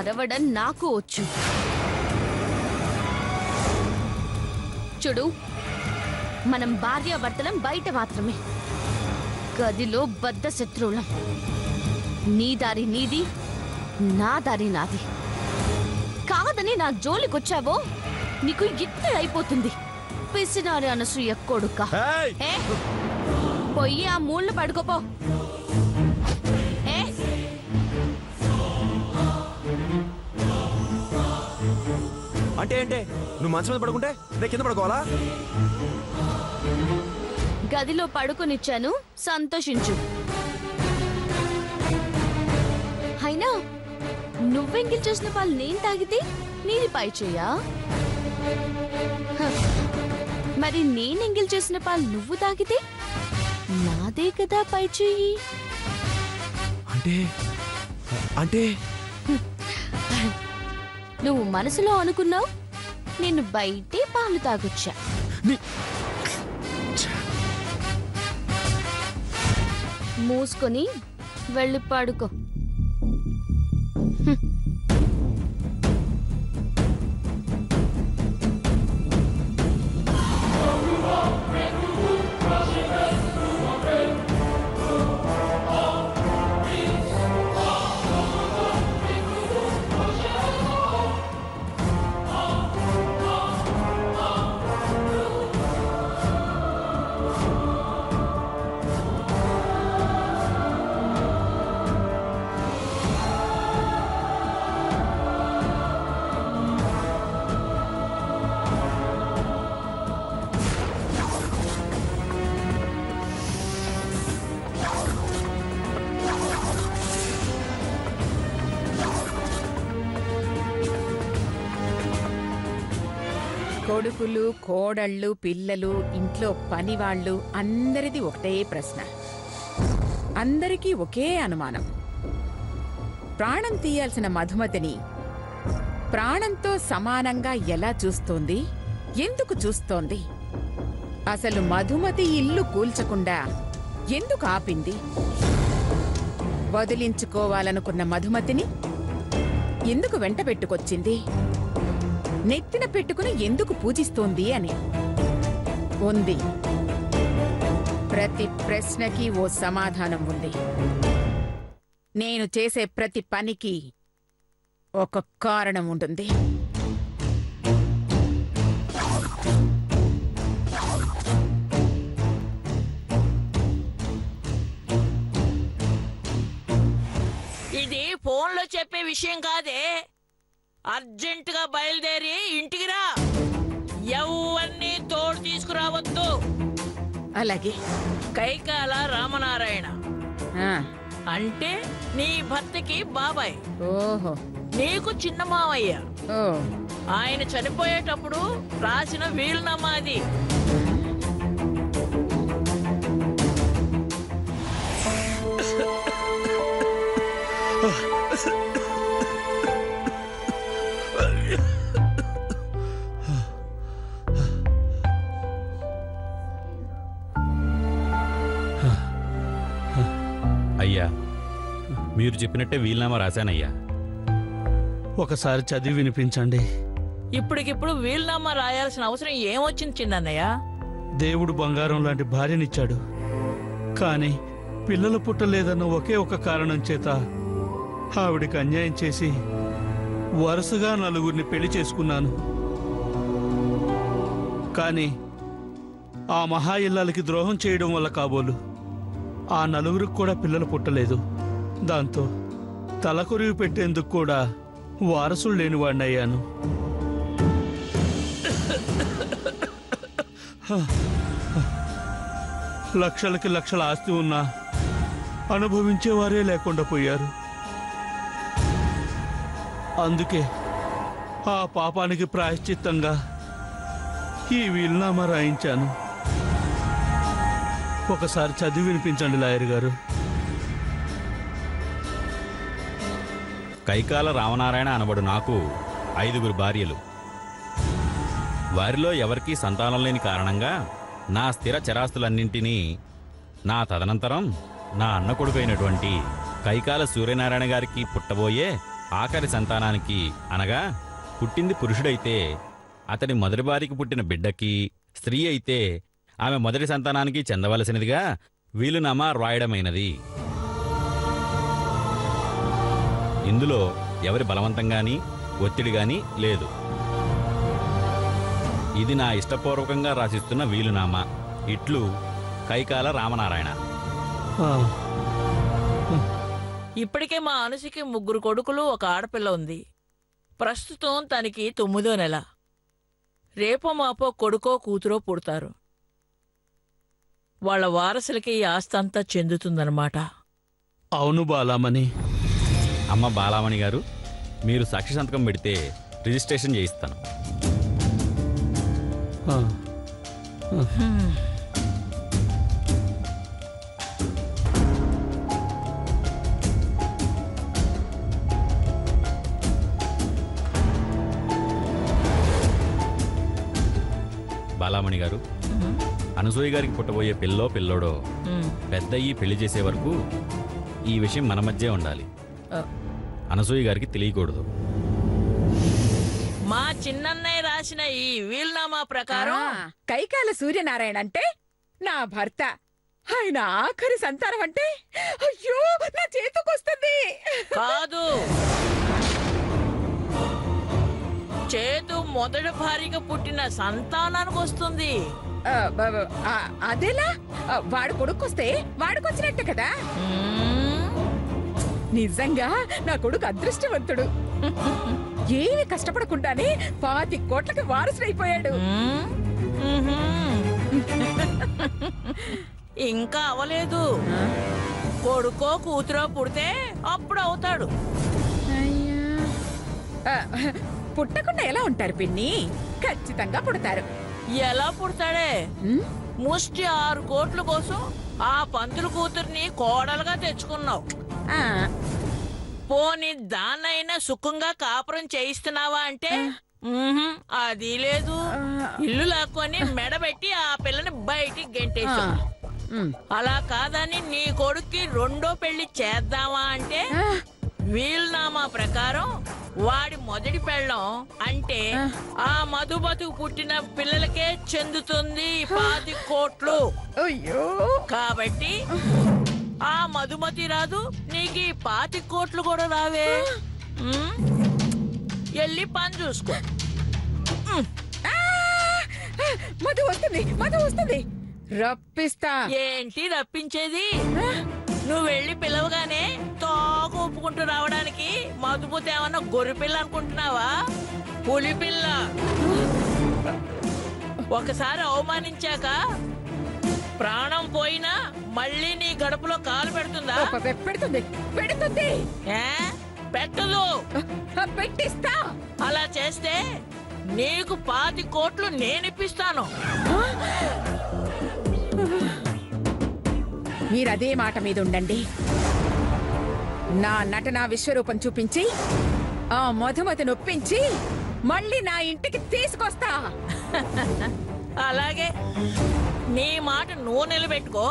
అరవడం నాకు వచ్చు. చూడు, మనం భార్యాభర్తలం బయట మాత్రమే, గదిలో బద్ధ శత్రువులం. నీ దారి నీది, నా దారి నాది. కాదని నా జోలికొచ్చావో నీకు ఇట్టడైపోతుంది. పిసినారి అనసూయ కొడుక. పొయ్యి ఆ మూళ్ళు పడుకోపో. అంటే ఏంటే? నువ్వు మంచం మీద పడుకుంటే నేను కింద పడుకోవాలా? గదిలో పడుకొనిచ్చాను, సంతోషించు. అయినా నువ్వెంగిల్ చేసిన పాలు నేను తాగితే నీది పై చెయ్యా? మరి నేనెంగిల్ చేసిన పాలు నువ్వు తాగితే నాదే కదా పై చెయ్యి. అంటే అంటే నువ్వు మనసులో అనుకున్నావు, నేను బయటే పాలు తాగొచ్చా. మూసుకొని వెళ్ళి పడుకో. కొడుకులు, కోడళ్ళు, పిల్లలు, ఇంట్లో పనివాళ్ళు అందరిది ఒకటే ప్రశ్న. అందరికీ ఒకే అనుమానం. ప్రాణం తీయాల్సిన మధుమతిని ప్రాణంతో సమానంగా ఎలా చూస్తోంది? ఎందుకు చూస్తోంది? అసలు మధుమతి ఇల్లు కూల్చకుండా ఎందుకు ఆపింది? వదిలించుకోవాలనుకున్న మధుమతిని ఎందుకు వెంట పెట్టుకొచ్చింది? నెత్తిన పెట్టుకుని ఎందుకు పూజిస్తోంది అని ఉంది. ప్రతి ప్రశ్నకి ఓ సమాధానం ఉంది. నేను చేసే ప్రతి పనికి ఒక కారణం ఉంటుంది. ఇది ఫోన్లో చెప్పే విషయం కాదే. అర్జెంటుగా బయలుదేరి ఇంటికి రా. ఎవరిని తోడు తీసుకురావద్దు. అలాగే. కైకాల రామనారాయణ అంటే నీ భర్తకి బాబాయ్. ఓహో. నీకు చిన్న మావయ్య. ఓ. ఆయన చనిపోయేటప్పుడు రాసిన వీలునామా అది. అయ్యా, మీరు చెప్పినట్టే వీలునామా రాశానయ్యా. ఒకసారి చదివి వినిపించండి. ఇప్పటికిప్పుడు వీలునామా రాయాల్సిన అవసరం ఏమొచ్చింది చిన్నయ్య? దేవుడు బంగారం లాంటి భార్యనిచ్చాడు, కానీ పిల్లలు పుట్టలేదన్న ఒకే ఒక కారణం చేత ఆవిడికి అన్యాయం చేసి వరుసగా 4 పెళ్లి చేసుకున్నాను. కానీ ఆ మహా ఇల్లాలకి ద్రోహం చేయడం వల్ల కాబోలు ఆ 4 కూడా పిల్లలు పుట్టలేదు. దాంతో తలకొరివి పెట్టేందుకు కూడా వారసులు లేనివాడినయ్యాను. లక్షలకి లక్షల ఆస్తి ఉన్నా అనుభవించేవారే లేకుండా పోయారు. అందుకే ఆ పాపానికి ప్రాయశ్చిత్తంగా ఈ వీలునామా రాయించాను. ఒకసారి చదివి వినిపించండి లాయర్ గారు. కైకాల రామనారాయణ అనబడు నాకు 5 భార్యలు. వారిలో ఎవరికీ సంతానం లేని కారణంగా నా స్థిర చరాస్తులన్నింటినీ నా తదనంతరం నా అన్న కొడుకైనటువంటి కైకాల సూర్యనారాయణ గారికి పుట్టబోయే ఆఖరి సంతానానికి అనగా పుట్టింది పురుషుడైతే అతడి మొదటి భార్యకి పుట్టిన బిడ్డకి, స్త్రీ అయితే ఆమె మొదటి సంతానానికి చెందవలసినదిగా వీలునామా రాయడమైనది. ఇందులో ఎవరి బలవంతంగాని ఒత్తిడిగాని లేదు. ఇది నా ఇష్టపూర్వకంగా రాసిస్తున్న వీలునామా. ఇట్లు కైకాల రామనారాయణ. ఆ, ఇప్పటికే మా అనుసికి 3 కొడుకులు, 1 ఆడపిల్ల ఉంది. ప్రస్తుతం తనకి 9వ నెల. రేపో మాపో కొడుకో కూతురో పుడతారు. వాళ్ళ వారసులకి ఈ ఆస్తంతా చెందుతుందన్నమాట. అవును బాలామణి. అమ్మ బాలామణి గారు, మీరు సాక్షి సంతకం పెడితే రిజిస్ట్రేషన్ చేయిస్తాను. ఆ, బాలామణి గారు, అనసూయ గారికి పుట్టబోయే పిల్లో పిల్లోడో పెద్దయ్యి పెళ్లి చేసే వరకు ఈ విషయం మన మధ్య ఉండాలి. అనసూయ గారికి తెలియకూడదు. మా చిన్నన్నయ్య రాసిన ఈ వీలునామా ప్రకారం కైకాల సూర్యనారాయణ అంటే నా భర్త. ఆయన ఆఖరి సంతానం అంటే అయ్యో నా చేతుకొస్తుంది. కాదు, చేతు మొదటి భార్యగా పుట్టిన సంతానానికి వస్తుంది. అదేలా? వాడు కొడుకొస్తే వాడికొచ్చినట్టే కదా. నిజంగా నా కొడుకు అదృష్టవంతుడు. ఏమి కష్టపడకుండానే 25 కోట్లకి వారసుడైపోయాడు. ఇంకా అవలేదు. కొడుకో కూతురో పుడితే అప్పుడు అవుతాడు. పుట్టకుండా ఎలా ఉంటారు పిన్ని? ఖచ్చితంగా పుడతారు. ఎలా పుడతాడే? ముష్టి 6 కోట్ల కోసం ఆ పంతులు కూతుర్ని కోడలుగా తెచ్చుకున్నావు. పోనీ దాన్నైనా సుఖంగా కాపురం చేయిస్తున్నావా అంటే అది లేదు. ఇల్లు లాక్కొని మెడబెట్టి ఆ పిల్లని బయటికి గెంటేశావు. అలా కాదని నీ కొడుక్కి 2వ పెళ్లి చేద్దామా అంటే వీలునామా ప్రకారం వాడి మొదటి పెళ్ళం అంటే ఆ మధుబతుకు పుట్టిన పిల్లలకే చెందుతుంది 25 కోట్లు. కాబట్టి ఆ మధుమతి రాదు, నీకు 25 కోట్లు కూడా రావే. వెళ్ళి పని చూసుకో. మధు వస్తుంది, మధు వస్తుంది. రప్పిస్తా. ఏంటి రప్పించేది? నువ్వు వెళ్ళి పిలవగానే తోక ఒప్పుకుంటూ రావడానికి మధుమతి ఏమన్నా గొర్రె పిల్ల అనుకుంటున్నావా? పులి పిల్ల. ఒకసారి అవమానించాక ప్రాణం పోయినా మళ్ళీ నీ గడపలో కాలు పెడుతుందా? పెడుతుంది, పెడుతుంది. పెట్టదు. పెట్టిస్తా. అలా చేస్తే నీకు 25 కోట్లు నేనిప్పిస్తాను. మీరదే మాట మీద ఉండండి. నా నటనా విశ్వరూపం చూపించి ఆ మధుమతి నొప్పించి మళ్ళీ నా ఇంటికి తీసుకొస్తా. అలాగే నీ మాట నువ్వు నిలబెట్టుకో,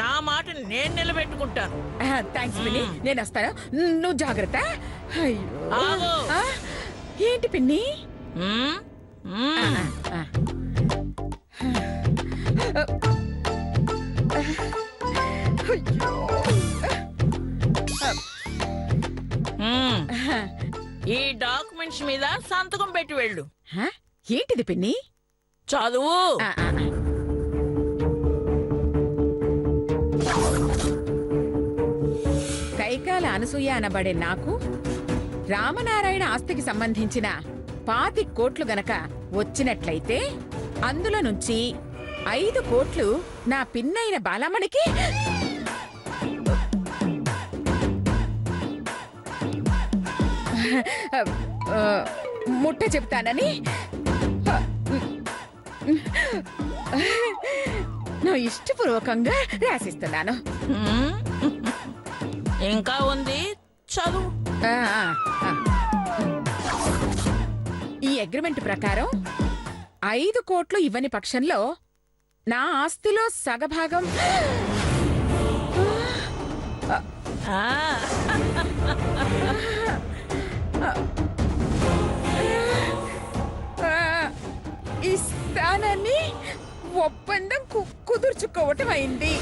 నా మాట నేను నిలబెట్టుకుంటాను. థ్యాంక్స్ పిన్ని, నేను వస్తాను. నువ్వు జాగ్రత్త. ఆగు. ఏంటి పిన్ని? ఈ డాక్యుమెంట్స్ మీద సంతకం పెట్టి వెళ్ళు. ఏంటిది పిన్ని? చదువు. కైకాల అనసూయ అనబడే నాకు రామనారాయణ ఆస్తికి సంబంధించిన 25 కోట్లు గనక వచ్చినట్లయితే అందులో నుంచి 5 కోట్లు నా పిన్నైన బాలమ్మనికి, ముట్ట చెప్తానని నా ఇష్టపూర్వకంగా రాసిస్తున్నాను. ఇంకా ఉంది, చదువు. ఈ అగ్రిమెంట్ ప్రకారం 5 కోట్లు ఇవ్వని పక్షంలో నా ఆస్తిలో సగభాగం ఇస్తానని ఒప్పందం కుదుర్చుకోవటం అయింది.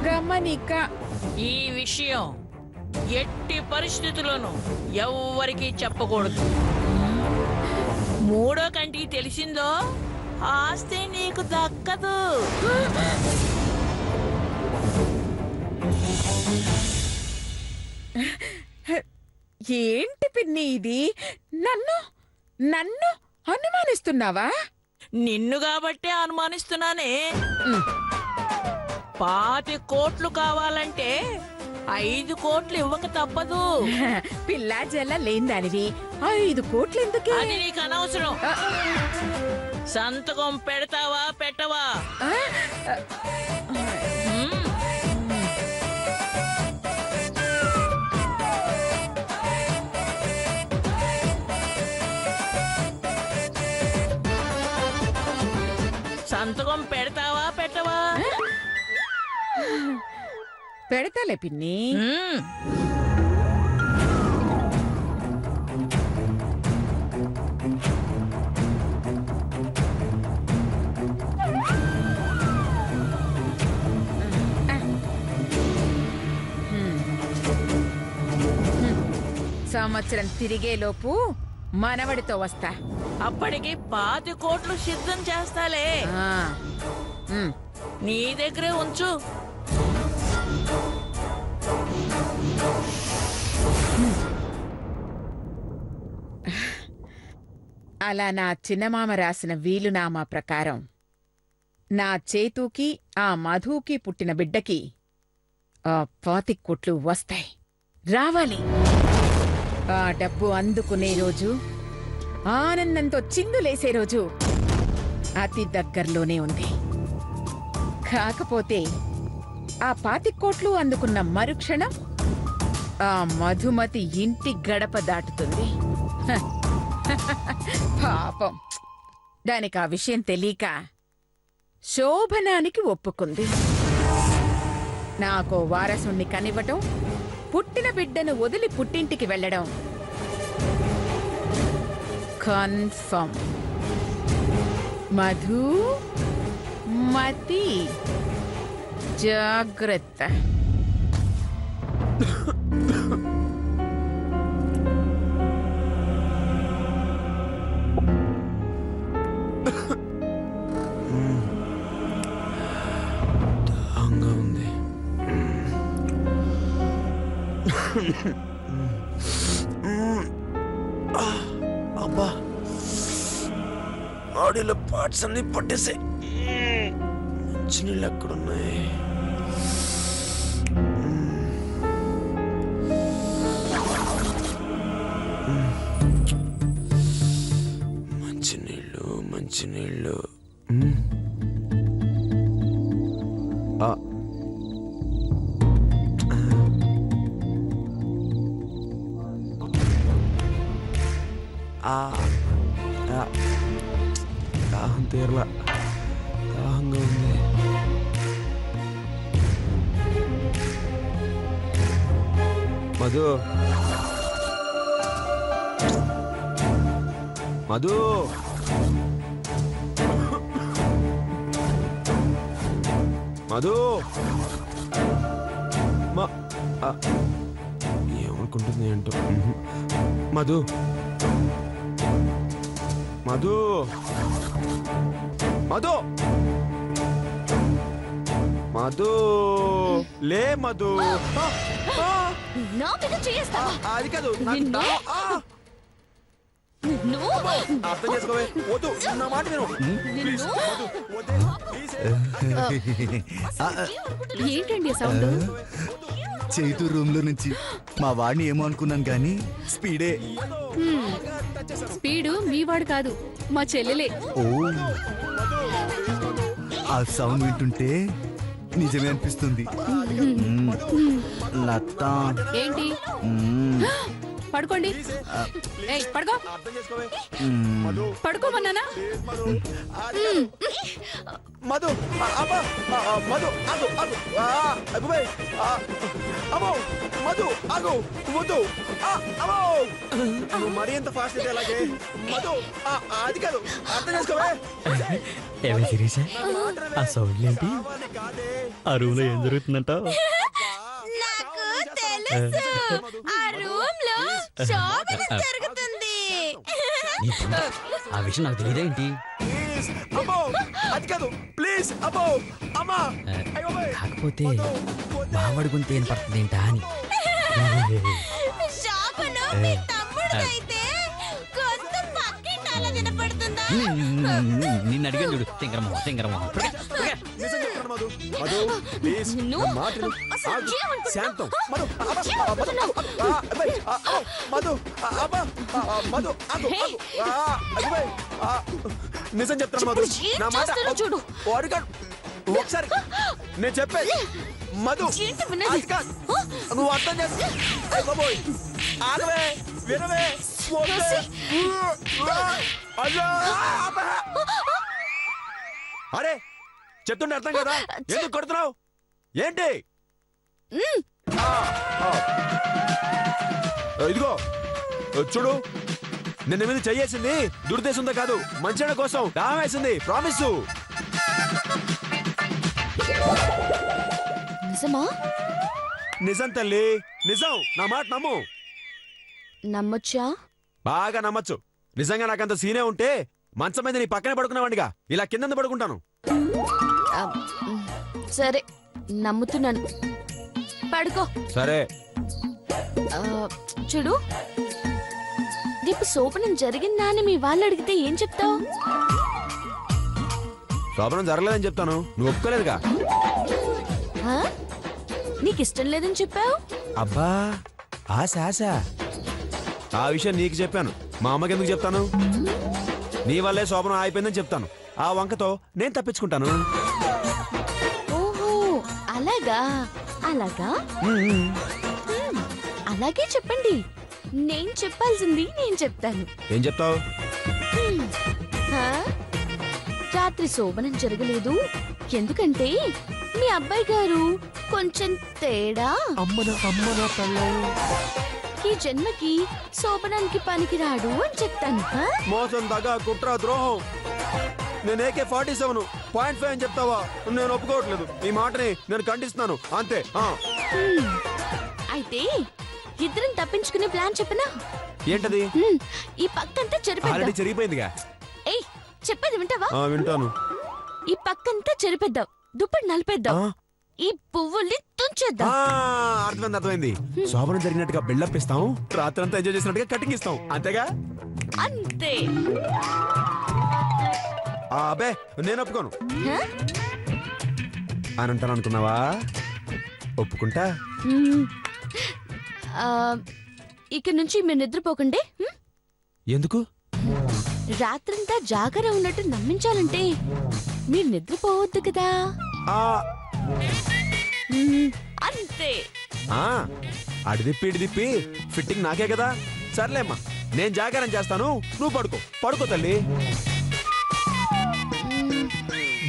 గమనిక, ఈ విషయం ఎట్టి పరిస్థితుల్లోనూ ఎవ్వరికీ చెప్పకూడదు. మూడో కంటికి తెలిసిందో ఆస్తి నీకు దక్కదు. ఏంటి పిన్ని ఇది? నన్ను నన్ను అనుమానిస్తున్నావా? నిన్ను కాబట్టే అనుమానిస్తున్నానే. 5 కోట్లు కావాలంటే 5 కోట్లు ఇవ్వక తప్పదు. పిల్లా జల్ల లేందానివి 5 కోట్లు ఎందుకే? అది నీకు అనవసరం. సంతకం పెడతావా పెట్టవా? సంతకం పెడతావా పెట్టవా? పెడతాలే పిన్ని. సంవత్సరం తిరిగేలోపు మనవడితో వస్తా. అప్పటికి 5 కోట్లు సిద్ధం చేస్తాలే. ఆ, నీ దగ్గరే ఉంచు. అలా నా చిన్నమామ రాసిన వీలునామా ప్రకారం నా చేతుకి ఆ మధుకి పుట్టిన బిడ్డకి ఆ 5 కోట్లు వస్తాయి. రావాలి. ఆ డబ్బు అందుకునే రోజు, ఆనందంతో చిందులేసే రోజు అతి దగ్గరలోనే ఉంది. కాకపోతే ఆ 5 కోట్లు అందుకున్న మరుక్షణం ఆ మధుమతి ఇంటి గడప దాటుతుంది. పాపం, దానికి ఆ విషయం తెలియక శోభనానికి ఒప్పుకుంది. నాకో వారసుణ్ణి కనివ్వటం, పుట్టిన బిడ్డను వదిలి పుట్టింటికి వెళ్ళడం కన్ఫర్మ్. మధు మతి జాగ్రత్త. దాహంగా ఉంది. అబ్బా, బాడీలో పార్ట్స్ అన్ని పట్టేసాయి. మంచినీళ్ళు ఎక్కడున్నాయి? మంచినీళ్ళు మంచినీళ్ళు. దాహం తీరలా, దాహంగా ఉంది. మధు, మధు, మధు, ఏమనుకుంటుంది ఏంటో. మధు, మధు, మధు, మధు, లే మధు. నా మీద చేస్తావా? అది కాదు, నాకు నిన్ను? నువ్వు అర్థం చేసుకోవే. వద్దు, నా మాట విను. నిన్ను? వద్దే, ప్లీజ్. ఏంటండి సౌండ్? చైతు రూమ్ లో నుంచి మా వాడిని ఏమో అనుకున్నాను కానీ స్పీడే. స్పీడు మీ వాడు కాదు, మా చెల్లెలే. ఓ, ఆ సౌండ్ వింటుంటే నిజమే అనిపిస్తుంది. లత, ఏంటి? పడుకోండి. ఏయ్, పడుకో. అర్థం చేసుకోవే మ్మ్. మధు పడుకోమన్నానా? ప్లీజ్ మధు అది కాదు. మధు అబ్బా మధు ఆగు ఆగు అబ్బే అమ్మో మధు ఆగు వద్దు అమ్మో నువ్వు మరీ ఎంత ఫాస్ట్ అయితే అలాగే మధు అది కాదు అర్థం చేసుకోవే ఏమే శిరీష ఆ సౌండ్లేంటి కావాలి కాదే ఆ రూమ్ లో ఏం జరుగుతుందంట నాకు తెలుసు ఆ రూమ్ లో శోభనం జరుగుతుంది. ఆ విషయం నాకు తెలియదేంటి ప్లీజ్ అమ్మో అది కాదు ప్లీజ్ అమ్మో అమ్మా అయ్యో బాయ్. కాకపోతే వద్దు, వద్దు. మావాడి గొంతు ఏం పడుతుంది ఏంటా అని శోభనం మీ తమ్ముడికైతే గొంతు పక్కింటాల వినపడుతుందా? నిన్ను అడిగాను చూడు తింగరమోహం తింగరమోహం నిజం చెప్తాను మధు మధు ప్లీజ్ నిన్ను? నా మాట విను. అసలు ఆగు. ఏమనుకుంటున్నావు? శాంతం మధు మధు అబ్బా మధు ఆగు ఆగు అదిబాయ్ నిజం చెప్తాను మధు ఇప్పుడు ఏం నా మాట చేస్తానో చూడు. అడిగాడు ఒకసారి నేను చెప్పేది మధు ఏంటి వినేది? అది కాదు. నువ్వు అర్థం చేసుకో అయ్ బాబోయ్ ఆగవే వినవే వద్దే. అయ్యో అబ్బా. అరే చెప్తుంటే అర్థం కదా ఎందుకు కొడుతున్నావు ఏంటి ఆ, ఆ. ఇదిగో చూడు నిన్న మీద చెయ్యేసింది దురుద్దేశంతో కాదు మంచిగా కోసం దామేసింది ప్రామిస్ నిజమా? నిజం తల్లి నిజం నా మాట నమ్ము నమ్మొచ్చా? బాగా నమ్మచ్చు నిజంగా నాకంత సీనే ఉంటే మంచం మీద నీ పక్కనే పడుకున్నావండిగా ఇలా కింద పడుకుంటాను ఆ, సరే నమ్ముతున్నాను. పడుకో. సరే ఆ, చూడు రేపు శోభనం జరిగిందా అని మీ వాళ్ళు అడిగితే ఏం చెప్తావు? శోభనం జరగలేదని చెప్తాను నువ్వు ఒప్పుకోలేదుగా నీకు ఇష్టం లేదని చెప్పావు. అబ్బా ఆశ ఆశ ఆ విషయం నీకు చెప్పాను మా అమ్మకి ఎందుకు చెప్తాను నీ వల్లే శోభనం అయిపోయిందని చెప్తాను ఆ వంకతో నేను తప్పించుకుంటాను ఓహో అలాగా అలాగా. హ్మ్, అలాగే చెప్పండి. నేను చెప్పాల్సింది నేను చెప్తాను. ఏం చెప్తావు ఆ? రాత్రి శోభనం జరగలేదు ఎందుకంటే మీ అబ్బాయి గారు కొంచెం తేడా. ఈ జన్మకి శోభనానికి పనికిరాడు అని చెప్తాను. ఆ? మోసం దగా కుట్ర ద్రోహం నేను AK-47.5 అని చెప్తావా నేను ఒప్పుకోవట్లేదు ఈ మాటని నేను ఖండిస్తున్నాను అంతే అయితే ఇద్దరం తప్పించుకునే ప్లాన్ చెప్పనా? ఏంటది ఈ పక్కంతా చెరిపేద్దాం. ఆల్రెడీ జరిగిపోయిందిగా ఏయ్ చెప్పేది వింటావా? వింటాను ఈ పక్కంతా చెరిపేద్దాం, దుప్పటి నలిపేద్దాం, ఈ పువ్వుల్ని తుంచేద్దాం. అర్థమైంది శోభనం జరిగినట్టుగా బిల్డప్ ఇస్తాం రాత్రంతా ఎంజాయ్ చేసినట్టుగా కటింగ్ ఇస్తాం అంతేగా అంతే. అబే నేను ఒప్పుకోను హ? అని అంటాను అనుకున్నావా ఒప్పుకుంటా మ్మ్. ఆ, ఇక నుంచి మీరు నిద్రపోకండి. ఎందుకు రాత్రంతా జాగర ఉన్నట్టు నమ్మించాలంటే మీరు నిద్రపోవద్దు కదా. ఆ మ్మ్. అంతే. అడి తిప్పి ఇడి తిప్పి ఫిట్టింగ్ నాకే కదా సర్లేమ్మా నేను జాగారం చేస్తాను నువ్వు పడుకో తల్లి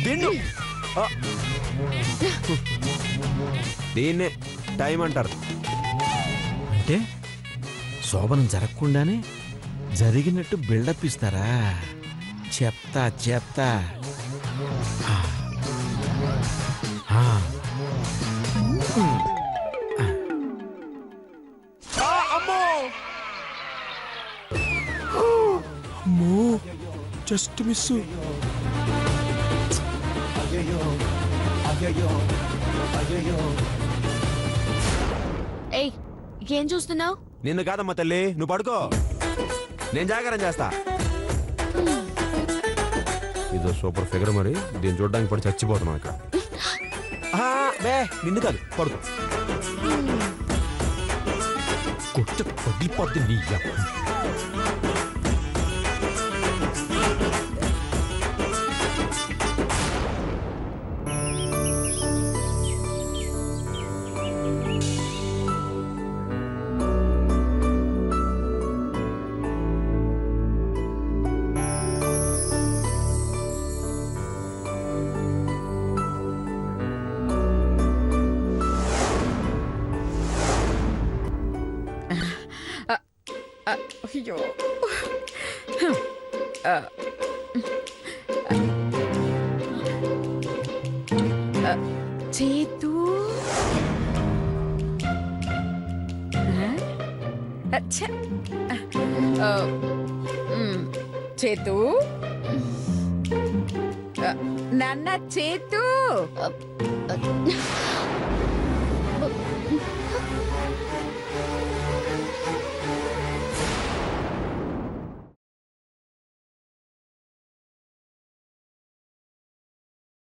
దిండు దీన్నే టైం అంటారు అంటే శోభనం జరగకుండానే జరిగినట్టు బిల్డప్ ఇస్తారా చెప్తా అమ్మో అమ్మో జస్ట్ మిస్ ఏయ్ ఏం చూస్తున్నావు? నిన్ను కాదమ్మా తల్లి నువ్వు పడుకో నేను జాగారం చేస్తా ఇదో సూపర్ ఫిగర్ మరి దీన్ని చూడడానికి పడి చచ్చిపోతున్నాం ఇక్కడ బే నిన్ను కాదు పడుకో కొట్టు పగిలిపోద్ది నీ యమ్మ. చేతు చేతు నాన్న చేతు